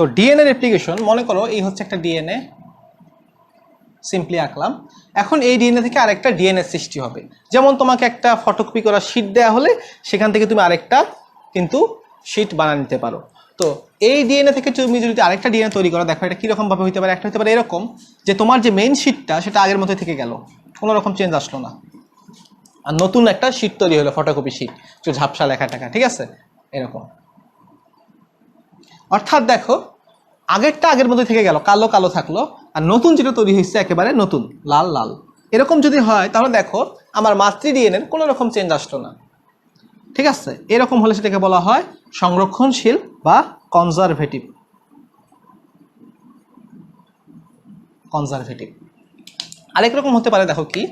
তো DNA replication, মনে করো এই হচ্ছে একটা ডিএনএ, সিম্পলি আঁকলাম। এখন এই ডিএনএ থেকে আরেকটা ডিএনএ সৃষ্টি হবে। যেমন তোমাকে একটা ফটোকপি করা শীট দেওয়া হলে সেখান থেকে তুমি আরেকটা কিন্তু শীট বানিয়ে নিতে পারো। তো এই ডিএনএ থেকে তুমি যদি আরেকটা ডিএনএ তৈরি করো, দেখো এটা কীরকম ভাবে হতে পারে। একটা হতে পারে এরকম যে তোমার যে মেইন শীটটা সেটা আগের মতো থেকে গেল, কোনো রকম চেঞ্জ আসলো না, আর নতুন একটা শীট তৈরি হলো, ফটোকপি শীট, একটু ঝাপসা লেখা টাকা, ঠিক আছে, এরকম। অর্থাৎ দেখো আগেরটা আগের মধ্যে থেকে গেল, কালো কালো থাকলো, আর নতুন যেটা তৈরি হয়েছে একেবারে নতুন লাল লাল। এরকম যদি হয় তাহলে দেখো আমার মাতৃ ডিএনএর কোনো রকম চেঞ্জ আসলো না, ঠিক আছে। এরকম হলে সেটাকে বলা হয় সংরক্ষণশীল বা কনজারভেটিভ। কনজারভেটিভ। আরেক রকম হতে পারে, দেখো কি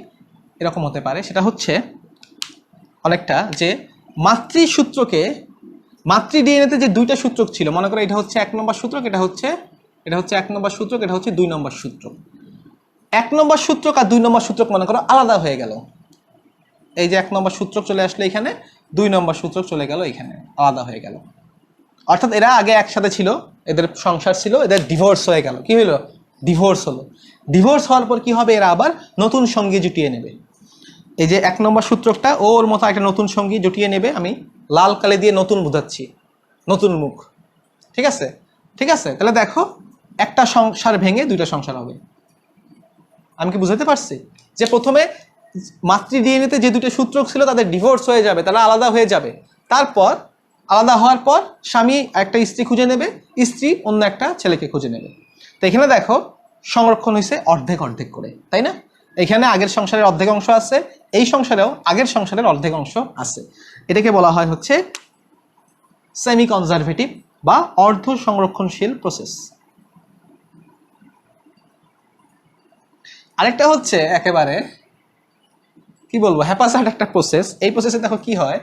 এরকম হতে পারে, সেটা হচ্ছে অনেকটা যে মাতৃসূত্রকে, মাতৃ ডিএনএতে যে দুইটা সূত্রক ছিল, মনে করো এটা হচ্ছে 1 নম্বর সূত্রক, এটা হচ্ছে 1 নম্বর সূত্রক, এটা হচ্ছে 2 নম্বর সূত্রক। 1 নম্বর সূত্রক আর 2 নম্বর সূত্রক মনে করো আলাদা হয়ে গেল। এই যে 1 নম্বর সূত্রক চলে আসলো এখানে, 2 নম্বর সূত্রক চলে গেল এখানে, আলাদা হয়ে গেল। অর্থাৎ এরা আগে একসাথে ছিল, এদের সংসার ছিল, এদের ডিভোর্স হয়ে গেল। কি হলো? ডিভোর্স হলো। ডিভোর্স হওয়ার পর কি হবে? এরা আবার নতুন সঙ্গী জুটিয়ে নেবে। এই যে 1 নম্বর সূত্রকটা ওর মতো একটা নতুন সঙ্গী জুটিয়ে নেবে। আমি লাল কালি দিয়ে নতুন বোঝাচ্ছি, নতুন মুখ, ঠিক আছে, ঠিক আছে। তাহলে দেখো একটা সংসার ভেঙে দুইটা সংসার হবে। আমি কি বুঝাতে পারছি? যে প্রথমে মাতৃ ডিএনএতে যে দুটো সূত্রক ছিল তাদের ডিভোর্স হয়ে যাবে, তারা আলাদা হয়ে যাবে। তারপর আলাদা হওয়ার পর স্বামী একটা স্ত্রী খুঁজে নেবে, স্ত্রী অন্য একটা ছেলেকে খুঁজে নেবে। তো এখানে দেখো সংরক্ষণ হয়েছে অর্ধেক অর্ধেক করে, তাই না? এখানে আগের সংসারের অর্ধেক অংশ আছে, এই সংসারেও আগের সংসারের অর্ধেক অংশ আছে। এটাকে বলা হয় হচ্ছে সেমি কনজারভেটিভ বা অর্ধ সংরক্ষণশীল প্রসেস। আরেকটা হচ্ছে একেবারে কি বলবো, হ্যাপাসাট একটা প্রসেস। এই প্রসেসে দেখো কি হয়,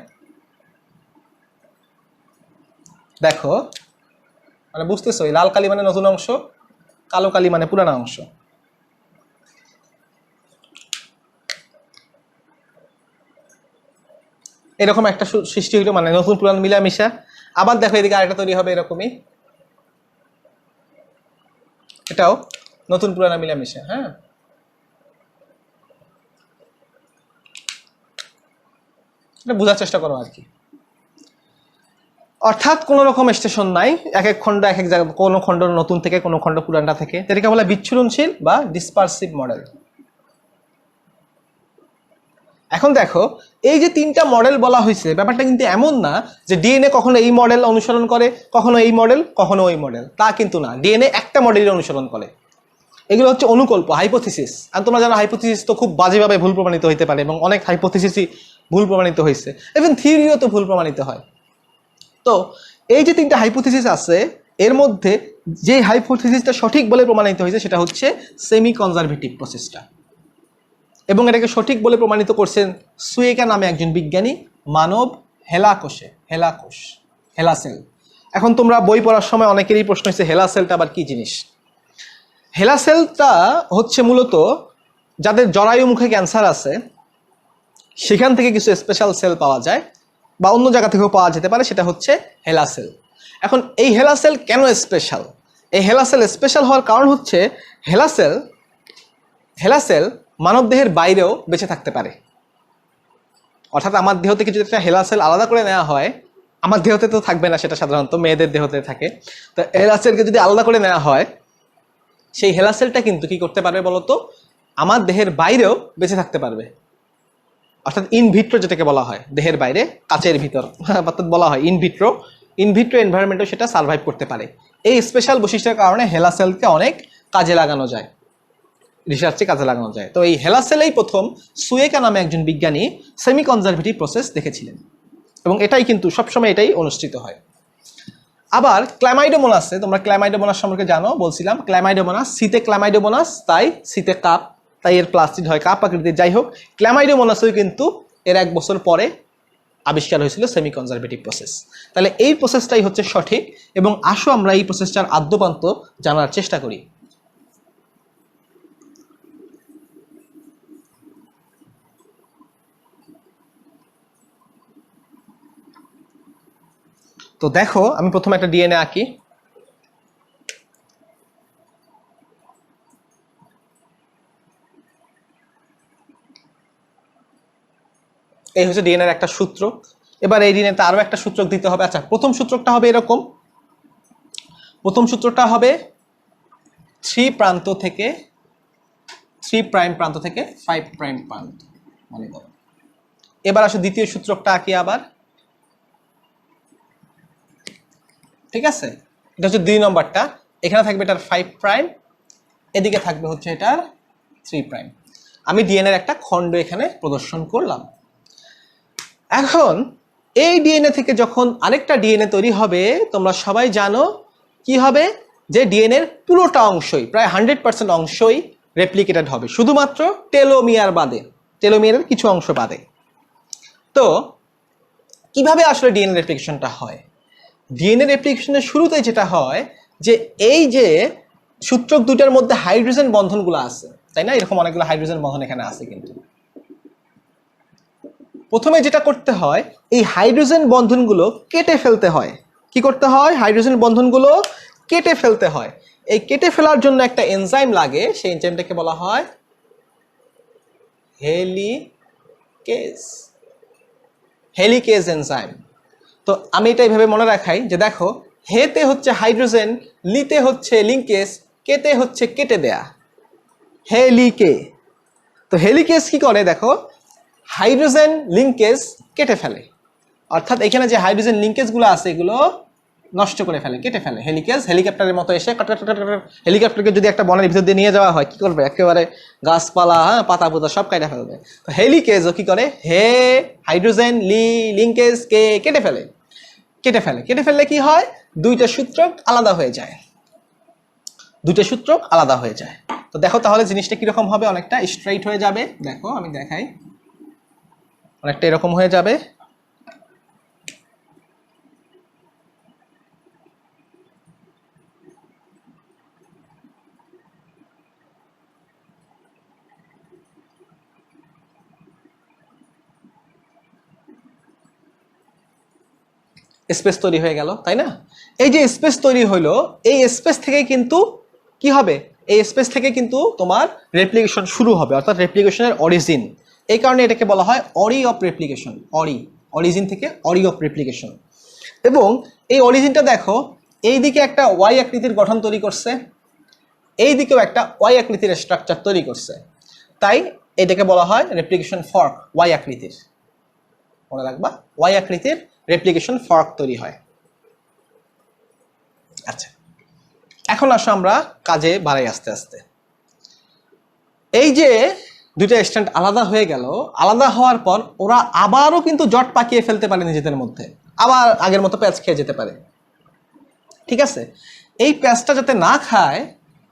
দেখো মানে বুঝতেছো, লাল কালি মানে নতুন অংশ, কালো কালি মানে পুরানো অংশ। এরকম একটা সৃষ্টি হইলো, মানে নতুন পুরান মিলামিশা। আবার দেখো এদিকে আরেকটা তৈরি হবে এরকমই, এটাও নতুন পুরানা মিলামিশা। হ্যাঁ, এটা বোঝার চেষ্টা করো আর কি। অর্থাৎ কোনো রকম স্টেশন নাই, এক এক খণ্ড এক এক জায়গা, কোনো খণ্ড নতুন থেকে, কোনো খণ্ড পুরানটা থেকে। এটাকে বলে বিচ্ছুরণশীল বা ডিসপারসিভ মডেল। এখন দেখো এই যে তিনটা মডেল বলা হয়েছে, ব্যাপারটা কিন্তু এমন না যে ডিএনএ কখনো এই মডেল অনুসরণ করে, কখনো এই মডেল, কখনো ওই মডেল, তা কিন্তু না। ডিএনএ একটা মডেলের অনুসরণ করে। এগুলো হচ্ছে অনুকল্প, হাইপোথিসিস। আর তোমরা জানো হাইপোথিসিস তো খুব বাজেভাবে ভুল প্রমাণিত হইতে পারে, এবং অনেক হাইপোথিসিসই ভুল প্রমাণিত হয়েছে, ইভেন থিওরিও তো ভুল প্রমাণিত হয়। তো এই যে তিনটা হাইপোথিসিস আছে, এর মধ্যে যে হাইপোথিসিসটা সঠিক বলে প্রমাণিত হয়েছে সেটা হচ্ছে সেমি কনজারভেটিভ প্রসেসটা, এবং এটাকে সঠিক বলে প্রমাণিত করছেন সুয়েকা নামে একজন বিজ্ঞানী মানব হেলাকোষে, হেলাকোষ, হেলাসেল। এখন তোমরা বই পড়ার সময় অনেকেরই প্রশ্ন হচ্ছে হেলাসেলটা আবার কি জিনিস। হেলাসেলটা হচ্ছে মূলত যাদের জরায়ু মুখে ক্যান্সার আছে সেখান থেকে কিছু স্পেশাল সেল পাওয়া যায়, বা অন্য জায়গা থেকেও পাওয়া যেতে পারে, সেটা হচ্ছে হেলাসেল। এখন এই হেলাসেল কেন স্পেশাল? এই হেলাসেল স্পেশাল হওয়ার কারণ হচ্ছে হেলাসেল হেলাসেল মানব দেহের বাইরেও বেঁচে থাকতে পারে। অর্থাৎ আমার দেহ থেকে যদি একটা হেলাসেল আলাদা করে নেওয়া হয়, আমার দেহতে তো থাকবে না, সেটা সাধারণত মেয়েদের দেহতে থাকে। তো হেলাসেলকে যদি আলাদা করে নেওয়া হয়, সেই হেলাসেলটা কিন্তু কি করতে পারবে বলতো, আমার দেহের বাইরেও বেঁচে থাকতে পারবে। অর্থাৎ ইনভিট্রো যেটাকে বলা হয়, দেহের বাইরে কাচের ভিতর, অর্থাৎ বলা হয় ইনভিট্রো এনভায়রনমেন্টও সেটা সার্ভাইভ করতে পারে। এই স্পেশাল বৈশিষ্ট্যের কারণে হেলাসেলকে অনেক কাজে লাগানো যায়, রিসার্চে কাজে লাগানো যায়। তো এই হেলাসেলেই প্রথম সুয়েকা নামে একজন বিজ্ঞানী সেমি কনজারভেটিভ প্রসেস দেখেছিলেন, এবং এটাই কিন্তু সবসময় এটাই অনুষ্ঠিত হয়। আবার ক্ল্যামাইডোমোনাসে, তোমরা ক্ল্যামাইডোমোনাস সম্পর্কে জানো, বলছিলাম ক্ল্যামাইডোমোনাস, শীতে ক্ল্যামাইডোমোনাস, তাই শীতে কাপ, তাই এর প্লাস্টিড হয় কাপ আকৃতির। যাই হোক, ক্ল্যামাইডোমোনাসও কিন্তু এর 1 বছর পরে আবিষ্কার হয়েছিল সেমি কনজারভেটিভ প্রসেস। তাহলে এই প্রসেসটাই হচ্ছে সঠিক, এবং আসো আমরা এই প্রসেসটার আদ্যপান্ত জানার চেষ্টা করি। তো দেখো আমি প্রথমে একটা ডিএনএ আঁকি, এই হচ্ছে ডিএনএর একটা সূত্র। এবার এই ডিএনএতে আরও একটা সূত্রক দিতে হবে। আচ্ছা, প্রথম সূত্রকটা হবে এরকম, প্রথম সূত্রটা হবে 3 প্রান্ত থেকে 3 প্রাইম প্রান্ত থেকে 5 প্রাইম প্রান্ত মনে করো। এবার আসো দ্বিতীয় সূত্রকটা আঁকি আবার, ঠিক আছে? এটা হচ্ছে 2 নম্বরটা, এখানে থাকবে এটার 5 প্রাইম, এদিকে থাকবে হচ্ছে এটার 3 প্রাইম। আমি ডিএনএর একটা খণ্ড এখানে প্রদর্শন করলাম। এখন এই ডিএনএ থেকে যখন আরেকটা ডিএনএ তৈরি হবে, তোমরা সবাই জানো কি হবে, যে ডিএনএর পুরোটা অংশই, প্রায় 100% অংশই রেপ্লিকেটেড হবে, শুধুমাত্র টেলোমিয়ার বাদে, টেলোমিয়ারের কিছু অংশ বাদে। তো কিভাবে আসলে ডিএনএ রেপ্লিকেশনটা হয়? ডিএনএ রেপ্লিকেশনের শুরুতে যেটা হয়, যে এই যে সূত্রক দুটার মধ্যে হাইড্রোজেন বন্ধনগুলো আছে, তাই না? এরকম অনেকগুলো হাইড্রোজেন বন্ধন এখানে আছে। কিন্তু প্রথমে যেটা করতে হয়, এই হাইড্রোজেন বন্ধনগুলো কেটে ফেলতে হয়। কি করতে হয়? হাইড্রোজেন বন্ধনগুলো কেটে ফেলতে হয়। এই কেটে ফেলার জন্য একটা এনজাইম লাগে, সেই এনজাইমটাকে বলা হয় হেলিকেজ, হেলিকেজ এনজাইম। তো আমি এটা এইভাবে মনে রাখাই যে দেখো, হেতে হচ্ছে হাইড্রোজেন, লিতে হচ্ছে লিঙ্কেজ, কেতে হচ্ছে কেটে দেয়া, হেলিকে। তো হেলিকেজ কি করে দেখো, হাইড্রোজেন লিঙ্কেজ কেটে ফেলে, অর্থাৎ এখানে যে হাইড্রোজেন লিঙ্কেজগুলো আছে এগুলো নষ্ট করে ফেলে, কেটে ফেলে। হেলিকেজ হেলিকপ্টারের মতো এসে হেলিকপ্টারকে যদি একটা বনের ভিতর দিয়ে নিয়ে যাওয়া হয়, কি করবে? একেবারে গাছপালা, হ্যাঁ, পাতা পুতা সব কেটে ফেলবে। তো হেলিকেজও কি করে, হে হাইড্রোজেন লিঙ্কেজ কে কেটে ফেলে, কেটে ফেলে। কেটে ফেললে কি হয়? দুইটা সূত্রক আলাদা হয়ে যায়, দুইটা সূত্রক আলাদা হয়ে যায়। তো দেখো তাহলে জিনিসটা কিরকম হবে, অনেকটা স্ট্রেইট হয়ে যাবে। দেখো আমি দেখাই, অনেকটা এরকম হয়ে যাবে। স্পেস তৈরি হয়ে গেল, তাই না? এই যে স্পেস তৈরি হলো, এই স্পেস থেকে কিন্তু কি হবে, এই স্পেস থেকে কিন্তু তোমার রেপ্লিকেশন শুরু হবে, অর্থাৎ রেপ্লিকেশনের অরিজিন। এই কারণে এটাকে বলা হয় অরি অফ রেপ্লিকেশন। অরিজিন থেকে অরি অফ রেপ্লিকেশন। এবং এই অরিজিনটা দেখো, এই দিকে একটা ওয়াই আকৃতির গঠন তৈরি করছে, এই দিকেও একটা ওয়াই আকৃতির স্ট্রাকচার তৈরি করছে, তাই এটাকে বলা হয় রেপ্লিকেশন ফর্ক। ওয়াই আকৃতির, মনে রাখবা, ওয়াই আকৃতির রেপ্লিকেশন ফর্ক তৈরি হয়। আচ্ছা, এখন আসো আমরা কাজে বাড়াই আস্তে আস্তে। এই যে দুইটা স্ট্যান্ড আলাদা হয়ে গেল, আলাদা হওয়ার পর ওরা আবারও কিন্তু জট পাকিয়ে ফেলতে পারে নিজেদের মধ্যে, আবার আগের মতো প্যাচ খেয়ে যেতে পারে, ঠিক আছে? এই প্যাচটা যাতে না খায়,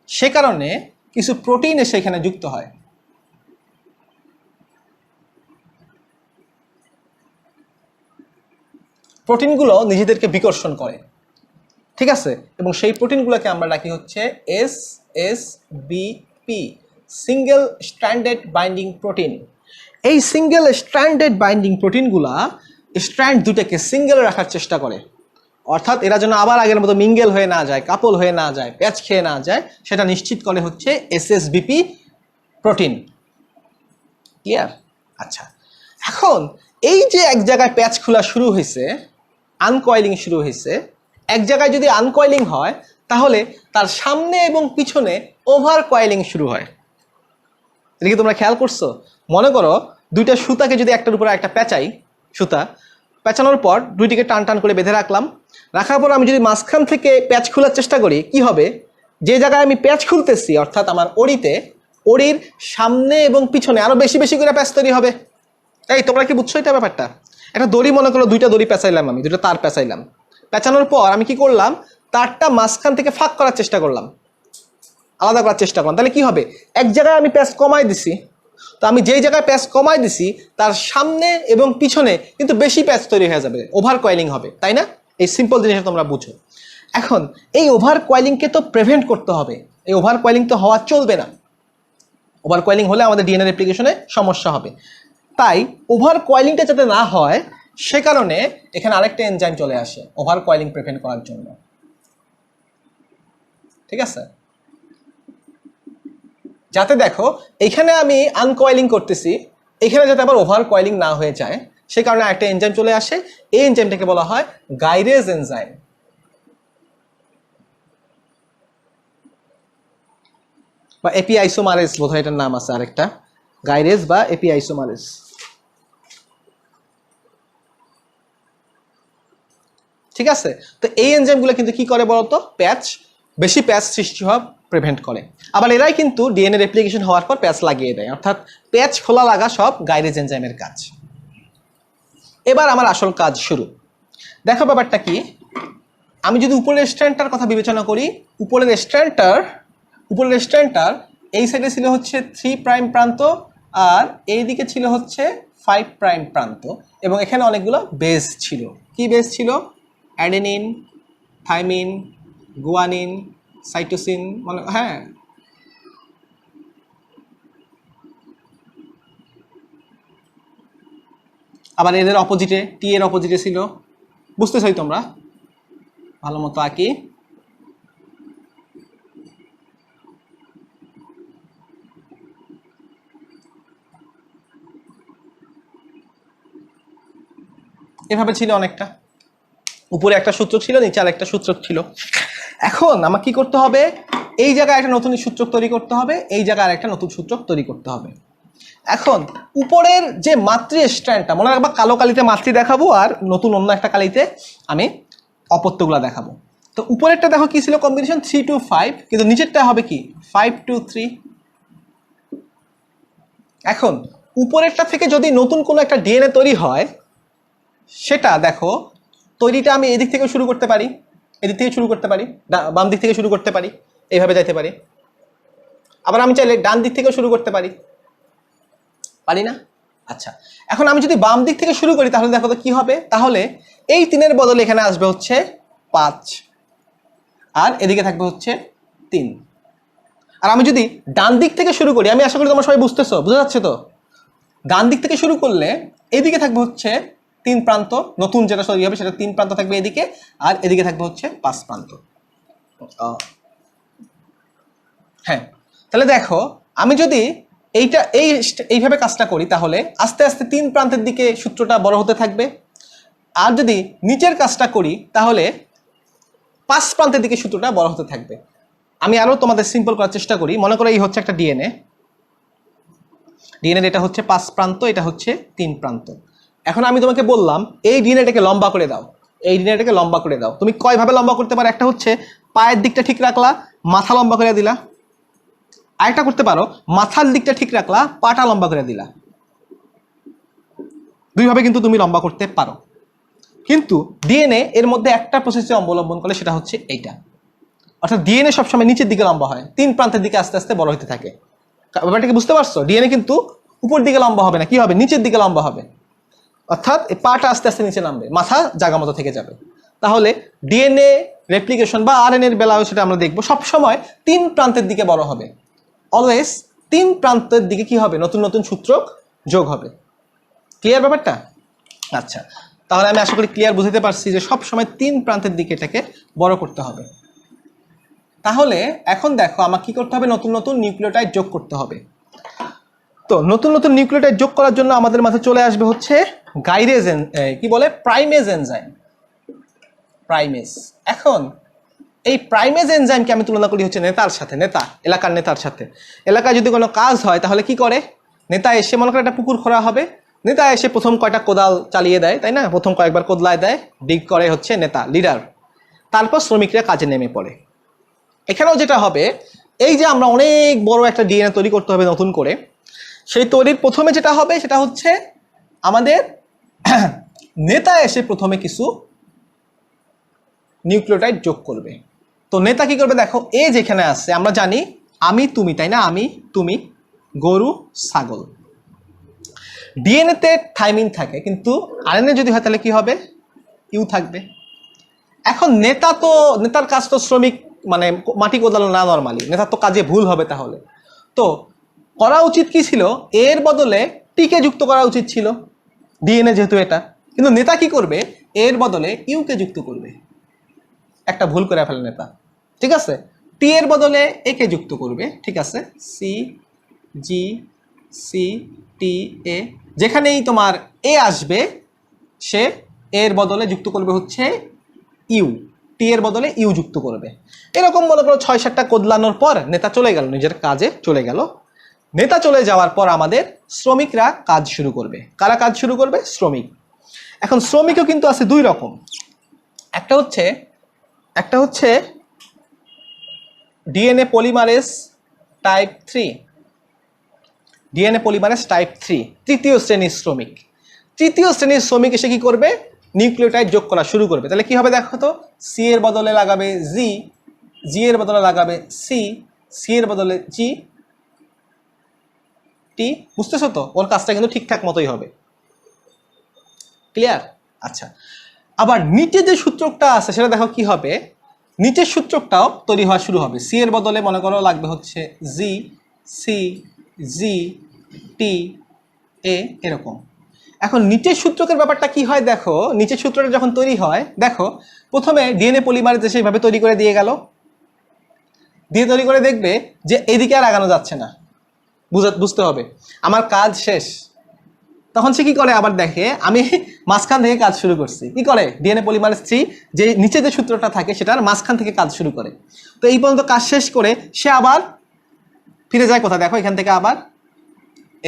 সে কারণে কিছু প্রোটিন এসে এখানে যুক্ত হয়। প্রোটিনগুলো নিজেদেরকে বিকর্ষণ করে, ঠিক আছে? এবং সেই প্রোটিনগুলোকে আমরা ডাকি হচ্ছে SSBP, single stranded binding protein. এই সিঙ্গেল স্ট্র্যান্ডেড বাইন্ডিং প্রোটিনগুলা স্ট্র্যান্ড দুটাকে সিঙ্গেল রাখার চেষ্টা করে, অর্থাৎ এরা যেন আবার আগের মতো মিঙ্গেল হয়ে না যায়, কাপল হয়ে না যায়, প্যাচ খেয়ে না যায়, সেটা নিশ্চিত করে হচ্ছে SSBP প্রোটিন। ক্লিয়ার? আচ্ছা, এখন এই যে এক জায়গায় প্যাচ খোলা শুরু হয়েছে, আনকয়েলিং শুরু হয়েছে, এক জায়গায় যদি আনকয়েলিং হয়, তাহলে তার সামনে এবং পিছনে ওভার কয়েলিং শুরু হয়। এটা কি তোমরা খেয়াল করছো? মনে করো দুইটা সুতাকে যদি একটার উপরে একটা পেঁচাই, সুতা পেঁচানোর পর দুইটিকে টান টান করে বেঁধে রাখলাম, রাখার পর আমি যদি মাঝখান থেকে প্যাচ খোলার চেষ্টা করি, কি হবে? যে জায়গায় আমি প্যাচ খুলতেছি, অর্থাৎ আমার ওড়িতে, ওড়ির সামনে এবং পিছনে আরো বেশি বেশি করে প্যাচ তৈরি হবে। এই তোমরা কি বুঝছো এটা ব্যাপারটা? একটা দড়ি, মনে করো দুইটা দড়ি পেঁচাইলাম, আমি দুটো তার পেঁচাইলাম, পেঁচানোর পর আমি কি করলাম, তারটা মাঝখান থেকে ফাঁক করার চেষ্টা করলাম, আলাদা করার চেষ্টা করলাম। তাহলে কি হবে? এক জায়গায় আমি প্যাচ কমাই দিছি, তো আমি যেই জায়গায় প্যাচ কমাই দিছি তার সামনে এবং পিছনে কিন্তু বেশি প্যাচ তৈরি হয়ে যাবে, ওভার কয়েলিং হবে, তাই না? এই সিম্পল জিনিসটা তোমরা বুঝো। এখন এই ওভার কয়েলিংকে তো প্রিভেন্ট করতে হবে, এই ওভার কয়েলিং তো হওয়া চলবে না। ওভার কয়েলিং হলে আমাদের ডিএনএ রেপ্লিকেশনে সমস্যা হবে। তাই ওভার কয়েলিংটা যাতে না হয়, সে কারণে এখানে আরেকটা এনজাইম চলে আসে ওভার কয়েলিং প্রিভেন্ট করার জন্য, ঠিক আছে? যাতে দেখো এখানে আমি আনকয়েলিং করতেছি, এখানে যাতে আবার ওভার কয়েলিং না হয়ে যায়, সেই কারণে একটা এনজাইম চলে আসে, এই এনজাইমটাকে বলা হয় গাইরেজ এনজাইম। বা এপি আইসোমারেজ বোধহয় এটার নাম আছে আরেকটা, গাইরেজ বা এপি আইসোমারেজ। ঠিক আছে, তো এই এনজাইমগুলো কিন্তু কি করে বলতো, বেশি প্যাচ সৃষ্টি হওয়া প্রিভেন্ট করে। আবার এরাই কিন্তু ডিএনএ রেপ্লিকেশন হওয়ার পর প্যাচ লাগিয়ে দেয়, অর্থাৎ প্যাচ খোলা লাগা সব গাইরেজ এনজাইমের কাজ। এবার আমার আসল কাজ শুরু। দেখো ব্যাপারটা কি, আমি যদি উপরের স্ট্র্যান্ডটার কথা বিবেচনা করি, উপরের স্ট্র্যান্ডটার এই সাইডে ছিল হচ্ছে 3 প্রাইম প্রান্ত, আর এই দিকে ছিল হচ্ছে 5 প্রাইম প্রান্ত, এবং এখানে অনেকগুলো বেস ছিল। কি বেস ছিল? অ্যাডেনিন, থাইমিন, গুয়ানিন, সাইটোসিন, মানে হ্যাঁ, আবার এদের অপোজিটে, টি এর অপোজিটে ছিল, বুঝতেছই তোমরা, ভালো মতো আঁকি। এভাবে ছিল অনেকটা, উপরে একটা সূত্র ছিল, নিচে আর একটা সূত্র ছিল। এখন আমার কি করতে হবে, এই জায়গায় একটা নতুন সূত্রক তৈরি করতে হবে, এই জায়গায় আরেকটা নতুন সূত্রক তৈরি করতে হবে। এখন উপরের যে মাতৃ স্ট্র্যান্ডটা, মনে রাখবা কালো কালিতে মাতৃ দেখাবো আর নতুন অন্য একটা কালিতে আমি অপত্যগুলা দেখাবো। তো উপরেরটা দেখো কি ছিল কম্বিনেশন 3 to 5, কিন্তু নিচেরটা হবে কি 5 to 3। এখন উপরেরটা থেকে যদি নতুন কোনো একটা ডিএনএ তৈরি হয়, সেটা দেখো তৈরিটা আমি এদিক থেকে শুরু করতে পারি, এদিক থেকে শুরু করতে পারি, বাম দিক থেকে শুরু করতে পারি, এইভাবে যাইতে পারি। আবার আমি চাইলে ডান দিক থেকেও শুরু করতে পারি, পারি না? আচ্ছা, এখন আমি যদি বাম দিক থেকে শুরু করি তাহলে দেখো তো কি হবে, তাহলে এই 3-এর বদলে এখানে আসবে হচ্ছে 5, আর এদিকে থাকবে হচ্ছে 3। আর আমি যদি ডান দিক থেকে শুরু করি, আমি আশা করি তোমরা সবাই বুঝতেছো, বুঝা যাচ্ছে তো? ডান দিক থেকে শুরু করলে এদিকে থাকবে হচ্ছে 3 প্রান্ত, নতুন যেটা তৈরি হবে সেটা 3 প্রান্ত থাকবে এদিকে, আর এদিকে থাকবে হচ্ছে 5 প্রান্ত। হ্যাঁ, তাহলে দেখো আমি যদি এইভাবে কাজটা করি তাহলে আস্তে আস্তে 3 প্রান্তের দিকে সূত্রটা বড় হতে থাকবে, আর যদি নিচের কাজটা করি তাহলে 5 প্রান্তের দিকে সূত্রটা বড় হতে থাকবে। আমি আরো তোমাদের সিম্পল করার চেষ্টা করি। মনে করো এই হচ্ছে একটা ডিএনএ, এটা হচ্ছে 5 প্রান্ত, এটা হচ্ছে 3 প্রান্ত। এখন আমি তোমাকে বললাম এই ডিএনএটাকে লম্বা করে দাও, এই ডিএনএটাকে লম্বা করে দাও। তুমি কয়ভাবে লম্বা করতে পারো? একটা হচ্ছে পায়ের দিকটা ঠিক রাখলা, মাথা লম্বা করে দিলা। আরেকটা করতে পারো, মাথার দিকটা ঠিক রাখলা, পাটা লম্বা করে দিলা। দুইভাবে কিন্তু তুমি লম্বা করতে পারো। কিন্তু ডিএনএ এর মধ্যে একটা প্রসেসে অবলম্বন করলে সেটা হচ্ছে এইটা, অর্থাৎ ডিএনএ সবসময় নিচের দিকে লম্বা হয়, 3 প্রান্তের দিকে আস্তে আস্তে বড় হতে থাকে। ব্যাপারটাকে বুঝতে পারছো? ডিএনএ কিন্তু উপর দিকে লম্বা হবে না, কি হবে? নিচের দিকে লম্বা হবে, অর্থাৎ এই পাটা আস্তে আস্তে নিচে নামবে, মাথা জায়গা মতো থেকে যাবে। তাহলে ডিএনএ রেপ্লিকেশন বা আরএনএ এর বেলাও সেটা আমরা দেখবো, সবসময় 3 প্রান্তের দিকে বড় হবে, অলওয়েজ 3 প্রান্তের দিকে কি হবে? নতুন নতুন সূত্রক যোগ হবে। ক্লিয়ার ব্যাপারটা? আচ্ছা, তাহলে আমি আশা করি ক্লিয়ার বুঝতে পারছি যে সবসময় 3 প্রান্তের দিকে এটাকে বড় করতে হবে। তাহলে এখন দেখো আমার কি করতে হবে, নতুন নতুন নিউক্লিওটাইড যোগ করতে হবে। তো নতুন নতুন নিউক্লিওটাইড যোগ করার জন্য আমাদের মাঝে চলে আসবে হচ্ছে গাইরেজ কি বলে, প্রাইমেজ এনজাইম, প্রাইমেজ। এখন এই প্রাইমেজ এনজাইমকে আমি তুলনা করি হচ্ছে নেতার সাথে, এলাকার নেতার সাথে। এলাকায় যদি কোনো কাজ হয় তাহলে কি করে, নেতা এসে মনে করে একটা পুকুর খোঁড়া হবে, নেতা এসে প্রথম কয়টা কোদাল চালিয়ে দেয়, তাই না? প্রথম কয়েকবার কোদলায় দেয়, ডিগ করে হচ্ছে নেতা, লিডার। তারপর শ্রমিকরা কাজে নেমে পড়ে। এখানেও যেটা হবে, এই যে আমরা অনেক বড় একটা ডিএনএ তৈরি করতে হবে নতুন করে, সেই তৈরির প্রথমে যেটা হবে সেটা হচ্ছে আমাদের নেতা এসে প্রথমে কিছু নিউক্লিওটাইড যোগ করবে। তো নেতা কি করবে দেখো, এ যেখানে আছে আমরা জানি আমি তুমি, তাই না? আমি তুমি, গরু, ছাগল। ডিএনএতে থাইমিন থাকে, কিন্তু আরএনএ যদি হয় তাহলে কি হবে? ইউ থাকবে। এখন নেতার কাজ তো শ্রমিক মানে মাটি কোদালো না, নর্মালি নেতার তো কাজে ভুল হবে। তাহলে তো করা উচিত কি ছিল, এর বদলে টিকে যুক্ত করা উচিত ছিল, ডিএনএ যেহেতু এটা। কিন্তু নেতা কি করবে, এর বদলে ইউকে যুক্ত করবে। একটা ভুল করে ফেলে নেতা, ঠিক আছে? টি এর বদলে একে যুক্ত করবে, ঠিক আছে? সি, জি, সি টি এ, যেখানেই তোমার এ আসবে সে এর বদলে যুক্ত করবে হচ্ছে ইউ, টি এর বদলে ইউ যুক্ত করবে। এরকম মনে করো 6-7টা কোদলানোর পর নেতা চলে গেল, নিজের কাজে চলে গেল। নেতা চলে যাওয়ার পর আমাদের শ্রমিকরা কাজ শুরু করবে। কারা কাজ শুরু করবে? শ্রমিক। এখন শ্রমিকও কিন্তু আছে দুই রকম, একটা হচ্ছে DNA polymerase type 3, DNA polymerase type 3, তৃতীয় শ্রেণীর শ্রমিক। তৃতীয় শ্রেণীর শ্রমিক এসে কি করবে? নিউক্লিওটাইড যোগ করা শুরু করবে। তাহলে কি হবে দেখো তো, সি এর বদলে লাগাবে জি, জি এর বদলে লাগাবে সি, সি এর বদলে জি, টি। বুঝতেছো তো? ওর কাজটা কিন্তু ঠিকঠাক মতোই হবে। ক্লিয়ার? আচ্ছা, আবার নিচে যে সূত্রকটা আছে সেটা দেখো কি হবে, নিচের সূত্রকটাও তৈরি হওয়া শুরু হবে। সি এর বদলে মনে করো লাগবে হচ্ছে জি, সি, জি, টি, এ, এরকম। এখন নিচের সূত্রকের ব্যাপারটা কি হয় দেখো, নিচের সূত্রটা যখন তৈরি হয় দেখো, প্রথমে ডিএনএ পলিমারেজ এসে এইভাবে তৈরি করে দিয়ে গেল, দিয়ে তৈরি করে দেখবে যে এদিকে আর আগানো যাচ্ছে না, বুঝতে হবে আমার কাজ শেষ। তখন সে কি করে, আবার দেখে আমি মাঝখান থেকে কাজ শুরু করছি। কি করে? ডিএনএ পলিমারেজ 3 যে নিচে যে সূত্রটা থাকে সেটার মাঝখান থেকে কাজ শুরু করে। তো এই পর্যন্ত কাজ শেষ করে সে আবার ফিরে যায় কোথায় দেখো, এখান থেকে আবার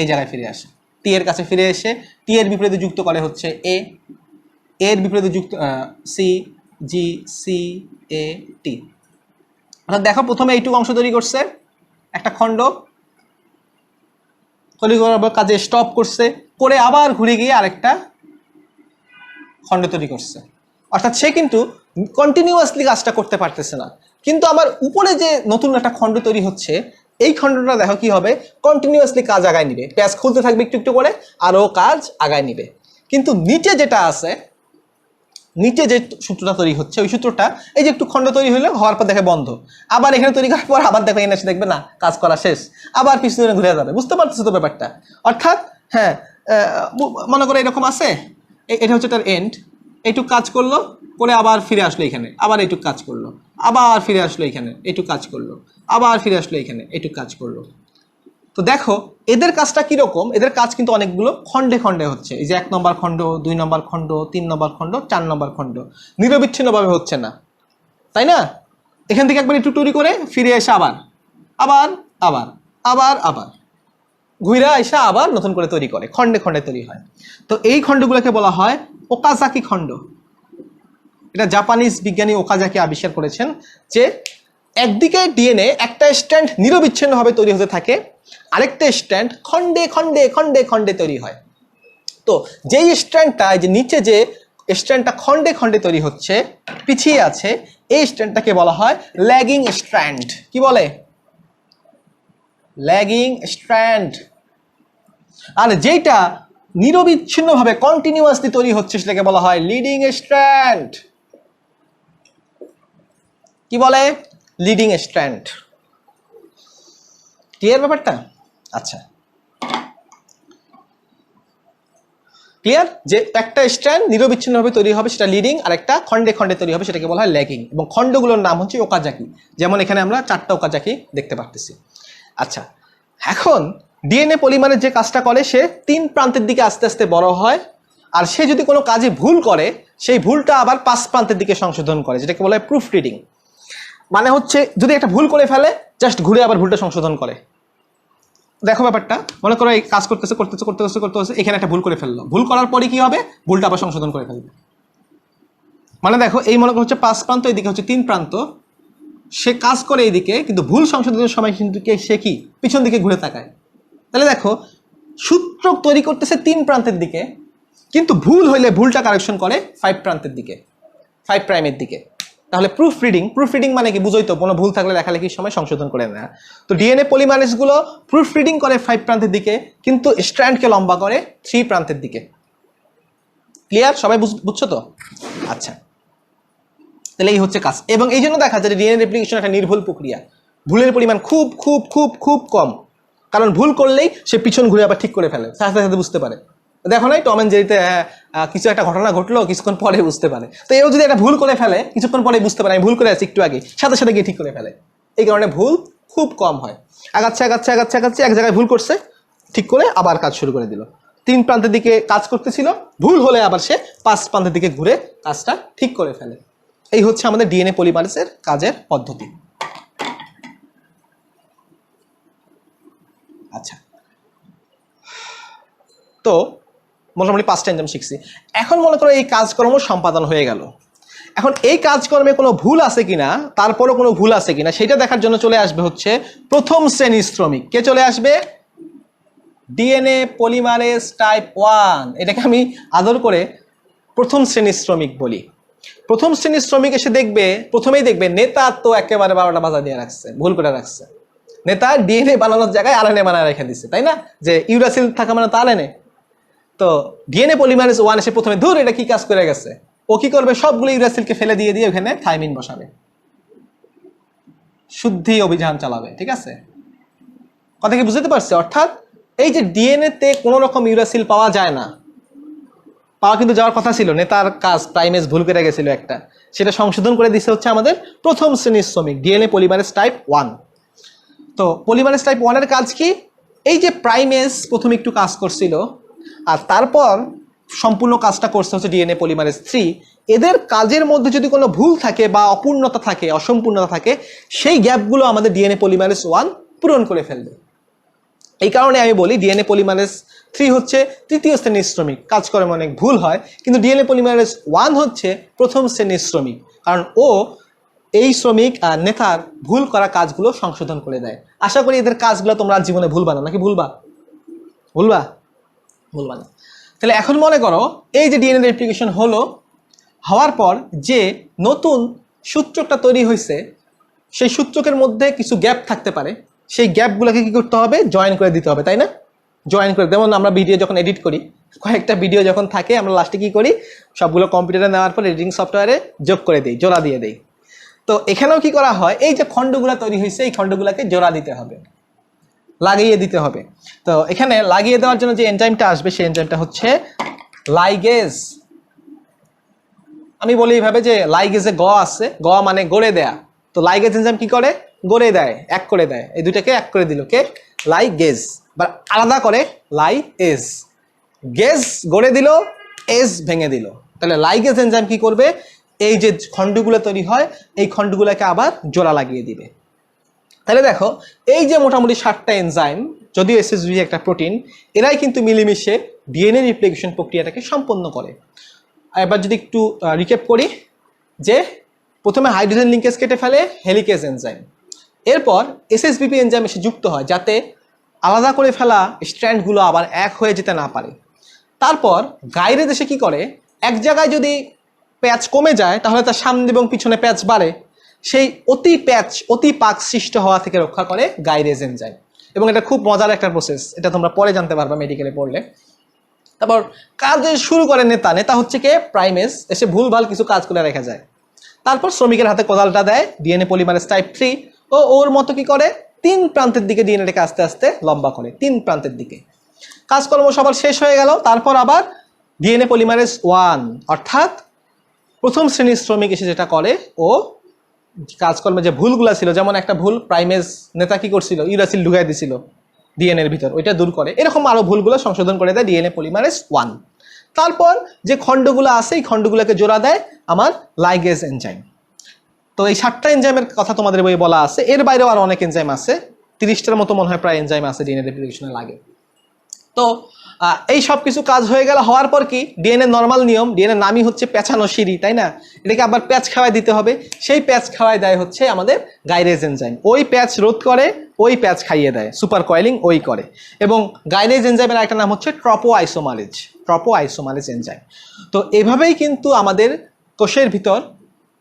এই জায়গায় ফিরে আসে, টি এর কাছে ফিরে এসে টি এর বিপরীতে যুক্ত করে হচ্ছে এ, এর বিপরীতে যুক্ত সি, জি, সি, এ, টি। অর্থাৎ দেখো প্রথমে এইটুকু অংশ তৈরি করছে, একটা খণ্ড তৈরি করার কাজে স্টপ করছে, করে আবার ঘুরে গিয়ে আরেকটা খণ্ড তৈরি করছে। অর্থাৎ সে কিন্তু কন্টিনিউয়াসলি কাজটা করতে পারতেছে না। কিন্তু আমার উপরে যে নতুন একটা খণ্ড তৈরি হচ্ছে, এই খণ্ডটা দেখো কি হবে, কন্টিনিউয়াসলি কাজ আগায় নিবে, পেজ খুলতে থাকবে একটু একটু করে, আরও কাজ আগায় নিবে। কিন্তু নিচে যেটা আছে, নিচে যে সূত্রটা তৈরি হচ্ছে ওই সূত্রটা এই যে একটু খণ্ড তৈরি হলো, হওয়ার পর দেখে বন্ধ, আবার এখানে তৈরি করার পর আবার দেখো এনে এসে দেখবে না কাজ করা শেষ, আবার পিছনে ঘুরে যাবে। বুঝতে পারতেছো তো ব্যাপারটা? অর্থাৎ হ্যাঁ, মনে করো এরকম আছে, এটা হচ্ছে তার এন্ড, এইটুক কাজ করলো, করে আবার ফিরে আসলো এখানে, আবার এইটুক কাজ করলো, আবার ফিরে আসলো এখানে, এইটুক কাজ করলো, আবার ফিরে আসলো এখানে, এইটুক কাজ করলো। তো দেখো এদের কাজটা কিরকম, এদের কাজ কিন্তু অনেকগুলো খণ্ডে খণ্ডে হচ্ছে। এই যে 1 নম্বর খণ্ড, 2 নম্বর খণ্ড, 3 নম্বর খণ্ড, 4 নম্বর খণ্ড, নিরবিচ্ছিন্নভাবে হচ্ছে না, তাই না? এখান থেকে একবার একটু তৈরি করে ফিরে এসে আবার আবার আবার আবার আবার ঘুরে এসে আবার নতুন করে তৈরি করে, খণ্ডে খণ্ডে তৈরি হয়। তো এই খণ্ডগুলোকে বলা হয় ওকাজাকি খণ্ড। এটা জাপানিজ বিজ্ঞানী ওকাজাকি আবিষ্কার করেছেন যে একদিকে ডিএনএ একটা স্ট্র্যান্ড নিরবিচ্ছিন্নভাবে তৈরি হতে থাকে, আরেকটা স্ট্র্যান্ড খণ্ডে খণ্ডে খণ্ডে খণ্ডে তৈরি হয়। তো যেই স্ট্র্যান্ডটা, যে নিচে যে স্ট্র্যান্ডটা খণ্ডে খণ্ডে তৈরি হচ্ছে, পিছিয়ে আছে, এই স্ট্র্যান্ডটাকে বলা হয় ল্যাগিং স্ট্র্যান্ড। কি বলে? Lagging strand. আর যেটা নিরবিচ্ছিন্নভাবে কন্টিনিউয়াসলি তৈরি হচ্ছে সেটাকে বলা হয় লিডিং স্ট্র্যান্ড। কি বলে? Leading strand. ক্লিয়ার ব্যাপারটা? আচ্ছা, ক্লিয়ার যে একটা স্ট্র্যান্ড নিরবিচ্ছিন্নভাবে তৈরি হবে সেটা লিডিং, আর একটা খণ্ডে খণ্ডে তৈরি হবে সেটাকে বলা হয় ল্যাগিং, এবং খণ্ডগুলোর নাম হচ্ছে ওকাজাকি। যেমন এখানে আমরা 4টা ওকাজাকি দেখতে পারতেছি। আচ্ছা, এখন ডিএনএ পলিমারেজ যে কাজটা করে, সে 3 প্রান্তের দিকে আস্তে আস্তে বড় হয়, আর সে যদি কোনো কাজে ভুল করে সেই ভুলটা আবার 5 প্রান্তের দিকে সংশোধন করে, যেটাকে বলা হয় প্রুফ রিডিং। মানে হচ্ছে যদি একটা ভুল করে ফেলে, জাস্ট ঘুরে আবার ভুলটা সংশোধন করে। দেখো ব্যাপারটা, মনে করো এই কাজ করতেছে করতেছে করতেছে করতেছে, এখানে একটা ভুল করে ফেললো, ভুল করার পরে কি হবে, ভুলটা আবার সংশোধন করে ফেলবে। মানে দেখো এই মনে করো হচ্ছে 5 প্রান্ত, এইদিকে হচ্ছে 3 প্রান্ত, সে কাজ করে এইদিকে, কিন্তু ভুল সংশোধনের সময় কিন্তু সে কি পিছন দিকে ঘুরে তাকায়। তাহলে দেখো সূত্র তৈরি করতেছে 3 প্রান্তের দিকে, কিন্তু ভুল হইলে ভুলটা কারেকশন করে 5 প্রান্তের দিকে, 5 প্রাইমের দিকে। তাহলে প্রুফ রিডিং মানে কি বুঝোই তো, কোনো ভুল থাকলে লেখালেখির সময় সংশোধন করে নেয়। তো ডিএনএ পলিমারেজগুলো প্রুফ রিডিং করে 5 প্রান্তের দিকে, কিন্তু স্ট্র্যান্ডকে লম্বা করে 3 প্রান্তের দিকে। ক্লিয়ার? সবাই বুঝছো তো? আচ্ছা, তাহলে এই হচ্ছে কাজ। এবং এই জন্য দেখা যায় যে ডিএনএ রেপ্লিকেশন একটা নির্ভুল প্রক্রিয়া, ভুলের পরিমাণ খুব খুব খুব খুব কম, কারণ ভুল করলেই সে পিছন ঘুরে আবার ঠিক করে ফেলে, সাথে সাথে বুঝতে পারে। দেখো নাই টম এন্ড জেরিতে কিছু একটা ঘটনা ঘটলো, কিছুক্ষণ পরে বুঝতে পারে। তো এও যদি একটা ভুল করে ফেলে, কিছুক্ষণ পরে বুঝতে পারে আমি ভুল করে আছি একটু আগে, সাথে সাথে গিয়ে ঠিক করে ফেলে। এই কারণে ভুল খুব কম হয়। আগাচ্ছে আগাচ্ছে আগাচ্ছে আগাচ্ছে, এক জায়গায় ভুল করছে, ঠিক করে আবার কাজ শুরু করে দিল। 3 প্রান্তের দিকে কাজ করতেছিল, ভুল হলে আবার সে 5 প্রান্তের দিকে ঘুরে কাজটা ঠিক করে ফেলে। এই হচ্ছে আমাদের ডিএনএ পলিমারেজের কাজের পদ্ধতি। আচ্ছা, তো মোটামুটি 5টা এনজাইম শিখছি। এখন মনে করো এই কাজকর্ম সম্পাদন হয়ে গেল। এখন এই কাজকর্মে কোনো ভুল আছে কিনা, তারপরও কোনো ভুল আছে কিনা সেটা দেখার জন্য চলে আসবে হচ্ছে প্রথম শ্রেণীর শ্রমিক। কে চলে আসবে? DNA polymerase type 1। এটাকে আমি আদর করে প্রথম শ্রেণীর শ্রমিক বলি। প্রথম শ্রেণীর শ্রমিক এসে দেখবে, প্রথমেই দেখবে নেতা তো একেবারে 12টা বাজা দিয়ে রাখছে, ভুল করে রাখছে। নেতা ডিএনএ বানানোর জায়গায় আরএনএ বানায় রেখে দিচ্ছে, তাই না? যে ইউরাসিল থাকা মানে তো আরএনএ। তো ডিএনএ পলিমারেজ 1 এসে প্রথমে ধুর এটা কি কাজ করে গেছে, ও কি করবে? সবগুলো ইউরাসিলকে ফেলে দিয়ে দিয়ে ওখানে থাইমিন বসাবে, শুদ্ধি অভিযান চালাবে। ঠিক আছে, কথা কি বুঝতে পারছে? অর্থাৎ এই যে ডিএনএ তে কোনো রকম ইউরাসিল পাওয়া যায় না, পাওয়া কিন্তু যাওয়ার কথা ছিল, নেতার কাজ প্রাইমেজ ভুল করে গেছিল একটা, সেটা সংশোধন করে দিচ্ছে হচ্ছে আমাদের প্রথম শ্রেণীর শ্রমিক ডিএনএ পলিমারেজ টাইপ 1। তো পলিমারেজ টাইপ 1 এর কাজ কি? এই যে প্রাইমেজ প্রথমে একটু কাজ করছিল আর তারপর সম্পূর্ণ কাজটা করছে হচ্ছে ডিএনএ পলিমারেজ 3। এদের কাজের মধ্যে যদি কোনো ভুল থাকে বা অপূর্ণতা থাকে, অসম্পূর্ণতা থাকে, সেই গ্যাপগুলো আমাদের ডিএনএ পলিমারেজ 1 পূরণ করে ফেলবে। এই কারণে আমি বলি ডিএনএ পলিমারেজ 3 হচ্ছে তৃতীয় শ্রেণীর শ্রমিক, কাজকর্মে অনেক ভুল হয়, কিন্তু ডিএনএ পলিমারেজ 1 হচ্ছে প্রথম শ্রেণীর শ্রমিক, কারণ ও এই শ্রমিক আর নেতার ভুল করা কাজগুলো সংশোধন করে দেয়। আশা করি এদের কাজগুলো তোমরা জীবনে ভুলবা না, নাকি ভুলবা? ভুলবা না। তাহলে এখন মনে করো এই যে ডিএনএ রেপ্লিকেশন হলো, হওয়ার পর যে নতুন সূত্রকটা তৈরি হয়েছে, সেই সূত্রকের মধ্যে কিছু গ্যাপ থাকতে পারে, সেই গ্যাপগুলোকে কি করতে হবে? জয়েন করে দিতে হবে, তাই না? জয়েন করে, যেমন আমরা ভিডিও যখন এডিট করি, কয়েকটা ভিডিও যখন থাকে আমরা লাস্টে কি করি? সবগুলো কম্পিউটারে নেওয়ার পর এডিটিং সফটওয়্যারে যোগ করে দিই, জোড়া দিয়ে দিই। তো এখানেও কি করা হয়? এই যে খণ্ডগুলো তৈরি হয়েছে এই খণ্ডগুলোকে জোড়া দিতে হবে, লাগিয়ে দিতে হবে। তো এখানে লাগিয়ে দেওয়ার জন্য যে এনজাইমটা আসবে সেই এনজাইমটা হচ্ছে লাইগেজ। আমি বলি এইভাবে যে লাইগেজে গ আছে, গ মানে গড়ে দেয়া। তো লাইগেজ এনজাইম কি করে? গড়ে দেয়, এক করে দেয়। এই দুটাকে এক করে দিল কে? লাইগেজ। বা আলাদা করে লাইএজ। গেজ গড়ে দিল, এজ ভেঙে দিল। তাহলে লাইগেজ এনজাইম কি করবে? এই যে খণ্ডগুলো তৈরি হয় এই খণ্ডগুলোকে আবার জোড়া লাগিয়ে দিবে। তাহলে দেখো এই যে মোটামুটি 7টা এনজাইম, যদিও এসএসবি একটা প্রোটিন, এরাই কিন্তু মিলেমিশে ডিএনএ রিপ্লিকেশন প্রক্রিয়াটাকে সম্পন্ন করে। এবার যদি একটু রিক্যাপ করি, যে প্রথমে হাইড্রোজেন লিঙ্কেজ কেটে ফেলে হেলিকেজ এনজাইম, এরপর এসএসবিপি এনজাইম এসে যুক্ত হয় যাতে আলাদা করে ফেলা স্ট্র্যান্ডগুলো আবার এক হয়ে যেতে না পারে। তারপর গাইরেজ এসে কি করে? এক জায়গায় যদি প্যাচ কমে যায় তাহলে তার সামনে এবং পিছনে প্যাচ বাড়ে, সেই অতি পাক সৃষ্ট হওয়া থেকে রক্ষা করে গাইরেজ এনজাইম। এবং এটা খুব মজার একটা প্রসেস, এটা তোমরা পরে জানতে পারবা মেডিকেলে পড়লে। তারপর কাজ শুরু করে নেতা হচ্ছে কে? প্রাইমেজ। এসে ভুলভাল কিছু কাজ করে রেখে যায়। তারপর শ্রমিকের হাতে কোদালটা দেয় ডিএনএ পলিমারেজ টাইপ 3, ও ওর মতো কি করে? 3 প্রান্তের দিকে ডিএনএটাকে আস্তে আস্তে লম্বা করে, 3 প্রান্তের দিকে। কাজকর্ম সবার শেষ হয়ে গেল। তারপর আবার ডিএনএ পলিমারেজ 1 অর্থাৎ প্রথম শ্রেণীর শ্রমিক এসে যেটা করে, ও কাজকর্মে যে ভুলগুলো ছিল, যেমন একটা ভুল প্রাইমেজ নেতা কি করছিল? ইউরাসিল ঢুকাই দিছিল ডিএনএর ভিতর, ওইটা দূর করে। এরকম আরো ভুলগুলো সংশোধন করে দেয় ডিএনএ পলিমারেজ 1। তারপর যে খণ্ডগুলো আছে এই খণ্ডগুলোকে জোড়া দেয় আমার লাইগেজ এনজাইম। তো এই 7টা এনজাইমের কথা তোমাদের বইয়ে বলা আছে, এর বাইরেও আরো অনেক এনজাইম আছে, 30টার মতো মনে হয় প্রায় এনজাইম আছে ডিএনএ রেপ্লিকেশনে লাগে। তো এই সব কিছু কাজ হয়ে গেল। হওয়ার পর কি? ডিএনএ নর্মাল নিয়ম, ডিএনএ নামই হচ্ছে পেঁচানো সিঁড়ি, তাই না? এটাকে আবার প্যাচ খাওয়াই দিতে হবে। সেই প্যাচ খাওয়াই দেয় হচ্ছে আমাদের গাইরেজ এনজাইম। ওই প্যাচ রোধ করে, ওই প্যাচ খাইয়ে দেয়, সুপার কয়েলিং ওই করে। এবং গাইরেজ এনজাইমের একটা নাম হচ্ছে ট্রপো আইসোমারেজ এনজাইম। তো এভাবেই কিন্তু আমাদের কোষের ভিতর,